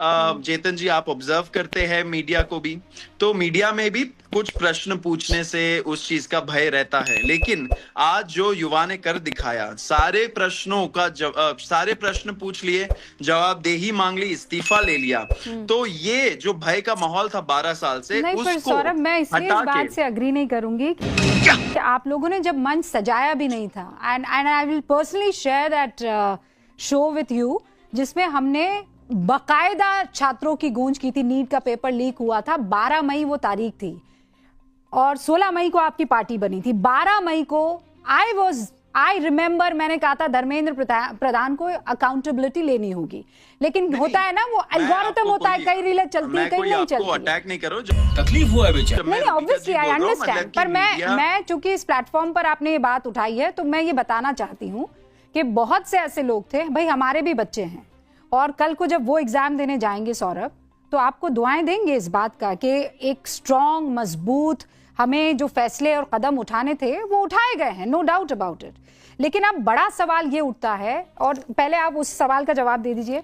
चेतन जी, आप ऑब्जर्व करते हैं मीडिया को भी, तो मीडिया में भी कुछ प्रश्न पूछने से उस चीज का भय रहता है, लेकिन आज जो युवा ने कर दिखाया, सारे प्रश्नों का सारे प्रश्न पूछ लिए, जवाबदेही मांग ली, इस्तीफा ले लिया, तो ये जो भय का माहौल था 12 साल से, नहीं, पर उसको सौरभ, मैं इसलिए इस बात से अग्री नहीं करूंगी कि आप लोगों ने जब मंच सजाया भी नहीं था, and I will personally share that show with you, जिसमें हमने बकायदा छात्रों की गूंज की थी। नीट का पेपर लीक हुआ था, 12 मई वो तारीख थी, और 16 मई को आपकी पार्टी बनी थी। 12 मई को आई रिमेंबर, मैंने कहा था धर्मेंद्र प्रधान को अकाउंटेबिलिटी लेनी होगी, लेकिन होता है ना, वो एल्गोरिथम होता है, कई रीलें चलती है, कई नहीं चलती। अटैक नहीं करो, तकलीफ हुआ है बेचारा। नहीं, ऑब्वियसली आई अंडरस्टैंड, पर मैं चूंकि इस प्लेटफॉर्म पर आपने ये बात उठाई है, तो मैं ये बताना चाहती हूँ कि बहुत से ऐसे लोग थे, भाई हमारे भी बच्चे हैं, और कल को जब वो एग्जाम देने जाएंगे सौरभ, तो आपको दुआएं देंगे इस बात का कि एक स्ट्रॉन्ग, मजबूत, हमें जो फैसले और कदम उठाने थे वो उठाए गए हैं, नो डाउट अबाउट इट। लेकिन अब बड़ा सवाल ये उठता है, और पहले आप उस सवाल का जवाब दे दीजिए,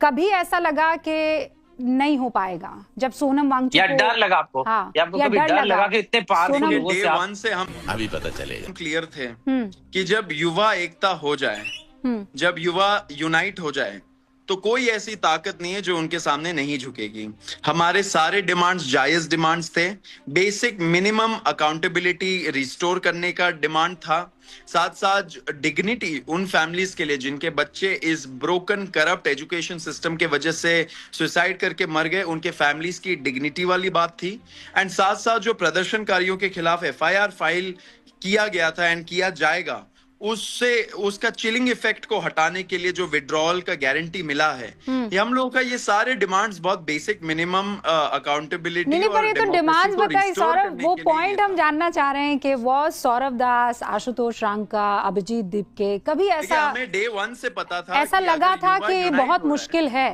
कभी ऐसा लगा कि नहीं हो पाएगा जब सोनम वांगचुक या डर लगा आपको? हाँ, या आपको कभी डर लगा कि इतने पावरफुल लोगों डे से आप... वन से हम अभी पता चलेगा। क्लियर थे कि जब युवा एकता हो जाए, जब युवा यूनाइट हो जाए, तो कोई ऐसी ताकत नहीं है जो उनके सामने नहीं झुकेगी। हमारे सारे डिमांड्स जायज डिमांड्स थे। बेसिक मिनिमम अकाउंटेबिलिटी रिस्टोर करने का डिमांड था, साथ साथ डिग्निटी उन फैमिलीज के लिए जिनके बच्चे इस ब्रोकन करप्ट एजुकेशन सिस्टम के वजह से सुसाइड करके मर गए, उनके फैमिलीज की डिग्निटी वाली बात थी। एंड साथ साथ जो प्रदर्शनकारियों के खिलाफ एफआईआर फाइल किया गया था एंड किया जाएगा, उससे उसका चिलिंग इफेक्ट को हटाने के लिए जो विड्रॉल का गारंटी मिला है, ये हम लोगों का, ये सारे डिमांड्स बहुत बेसिक मिनिमम अकाउंटेबिलिटी। नहीं, पर ये तो डिमांड्स बताइए सौरभ, वो पॉइंट हम जानना चाह रहे हैं कि वो सौरभ दास, आशुतोष रांका, अभिजीत दीपके, कभी ऐसा हमें डे वन से पता था, ऐसा लगा था कि बहुत मुश्किल है?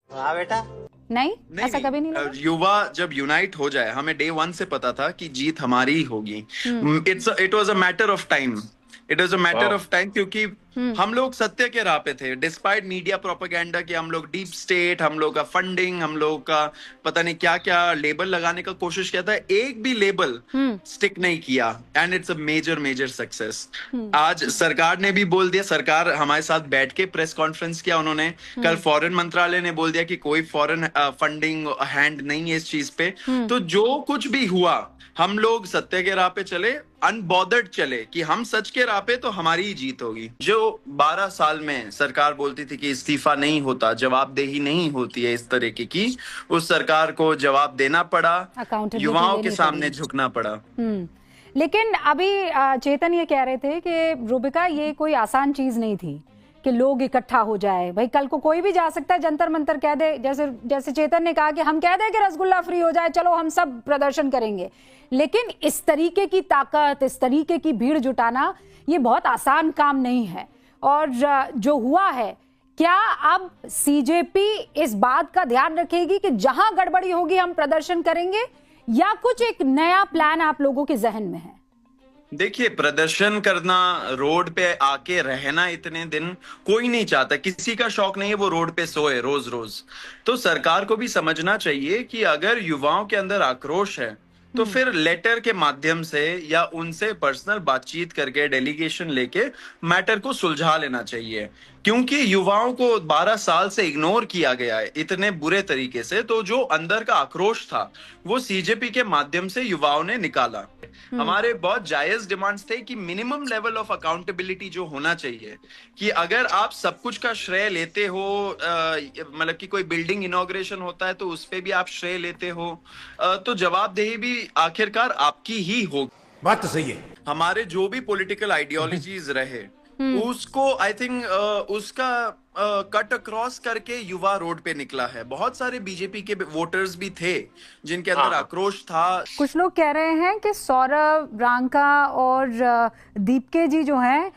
हाँ बेटा, नहीं, ऐसा कभी नहीं लगा? युवा जब यूनाइट हो जाए, हमें डे वन से पता था कि जीत हमारी ही होगी। It was a matter of time, it is a matter of time, क्योंकि हम लोग सत्य के राह पे थे, डिस्पाइट मीडिया प्रोपेगेंडा कि हम लोग डीप स्टेट, हम लोग का फंडिंग, हम लोग का पता नहीं क्या क्या लेबल लगाने का कोशिश किया था, एक भी लेबल स्टिक नहीं किया, and it's a major success. आज सरकार ने भी बोल दिया, सरकार हमारे साथ बैठ के प्रेस कॉन्फ्रेंस किया उन्होंने, कल फॉरेन मंत्रालय ने बोल दिया कि कोई फॉरेन फंडिंग हैंड नहीं है इस चीज पे। तो जो कुछ भी हुआ, हम लोग सत्य के राह पे चले, अनबॉदर्ड चले कि हम सच के राह पे, तो हमारी ही जीत होगी। जो 12 साल में सरकार बोलती थी कि इस्तीफा नहीं होता, जवाबदेही नहीं होती है इस तरीके की, उस सरकार को जवाब देना पड़ा, युवाओं के सामने झुकना पड़ा। लेकिन अभी चेतन ये कह रहे थे कि रूबिका, ये कोई आसान चीज नहीं थी कि लोग इकट्ठा हो जाए। भाई कल को कोई भी जा सकता है, जंतर मंतर कह दे, जैसे चेतन ने कहा कि हम कह दें कि रसगुल्ला फ्री हो जाए, चलो हम सब प्रदर्शन करेंगे। लेकिन इस तरीके की ताकत, इस तरीके की भीड़ जुटाना, ये बहुत आसान काम नहीं है। और जो हुआ है, क्या अब सीजेपी इस बात का ध्यान रखेगी कि जहां गड़बड़ी होगी हम प्रदर्शन करेंगे, या कुछ एक नया प्लान आप लोगों के जहन में है? देखिए, प्रदर्शन करना, रोड पे आके रहना इतने दिन कोई नहीं चाहता, किसी का शौक नहीं है वो रोड पे सोए रोज रोज। तो सरकार को भी समझना चाहिए कि अगर युवाओं के अंदर आक्रोश है, तो फिर लेटर के माध्यम से या उनसे पर्सनल बातचीत करके, डेलीगेशन लेके मैटर को सुलझा लेना चाहिए। क्योंकि युवाओं को 12 साल से इग्नोर किया गया है इतने बुरे तरीके से, तो जो अंदर का आक्रोश था वो सीजेपी के माध्यम से युवाओं ने निकाला। हमारे बहुत जायज डिमांड्स थे कि मिनिमम लेवल ऑफ अकाउंटेबिलिटी जो होना चाहिए, कि अगर आप सब कुछ का श्रेय लेते हो, मतलब कि कोई बिल्डिंग इनॉग्रेशन होता है तो उस पे भी आप श्रेय लेते हो, तो जवाबदेही भी आखिरकार आपकी ही होगी। बात तो सही है। हमारे जो भी पॉलिटिकल आइडियोलॉजीज रहे, उसको आई थिंक उसका कट अक्रॉस करके युवा रोड पे निकला है। बहुत सारे बीजेपी के वोटर्स भी थे जिनके अंदर आक्रोश था। कुछ लोग कह रहे हैं कि सौरभ रांका और दीपके जी जो हैं,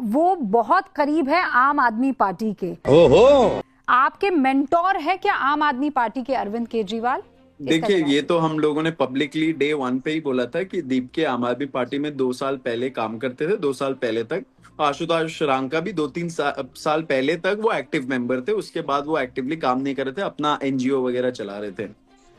वो बहुत करीब है आम आदमी पार्टी के। ओहो, आपके मेंटोर है क्या आम आदमी पार्टी के अरविंद केजरीवाल? देखिए, ये तो हम लोगों ने पब्लिकली डे वन पे ही बोला था कि दीप के आम आदमी पार्टी में 2 साल पहले काम करते थे, 2 साल पहले तक आशुतोष रांका भी 2-3 साल पहले तक वो एक्टिव मेंबर थे, उसके बाद वो एक्टिवली काम नहीं कर रहे थे, अपना एनजीओ वगैरह चला रहे थे।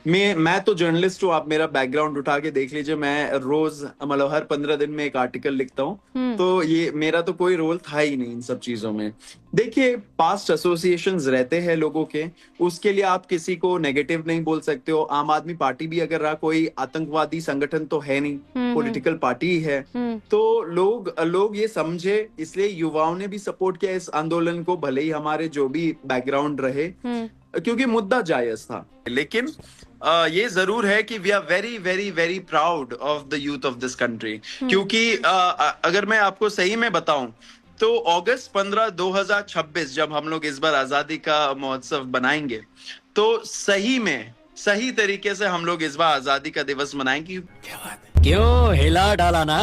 मैं तो जर्नलिस्ट हूँ, आप मेरा बैकग्राउंड उठा के देख लीजिए, मैं रोज मतलब हर 15 दिन में एक आर्टिकल लिखता हूँ, तो ये मेरा तो कोई रोल था ही नहीं इन सब चीजों में। देखिए, पास्ट एसोसिएशंस रहते हैं लोगों के, उसके लिए आप किसी को नेगेटिव नहीं बोल सकते हो। आम आदमी पार्टी भी अगर रहा, कोई आतंकवादी संगठन तो है नहीं, पॉलिटिकल पार्टी ही है। तो लोग ये समझे, इसलिए युवाओं ने भी सपोर्ट किया इस आंदोलन को, भले ही हमारे जो भी बैकग्राउंड रहे, क्योंकि मुद्दा जायज था। लेकिन ये जरूर है कि we are very very very proud of the youth of this country, क्योंकि अगर मैं आपको सही में बताऊं तो अगस्त 15, 2026 जब हम लोग इस बार आजादी का महोत्सव बनाएंगे, तो सही में सही तरीके से हम लोग इस बार आजादी का दिवस मनाएंगे। क्यों हिला डाला ना।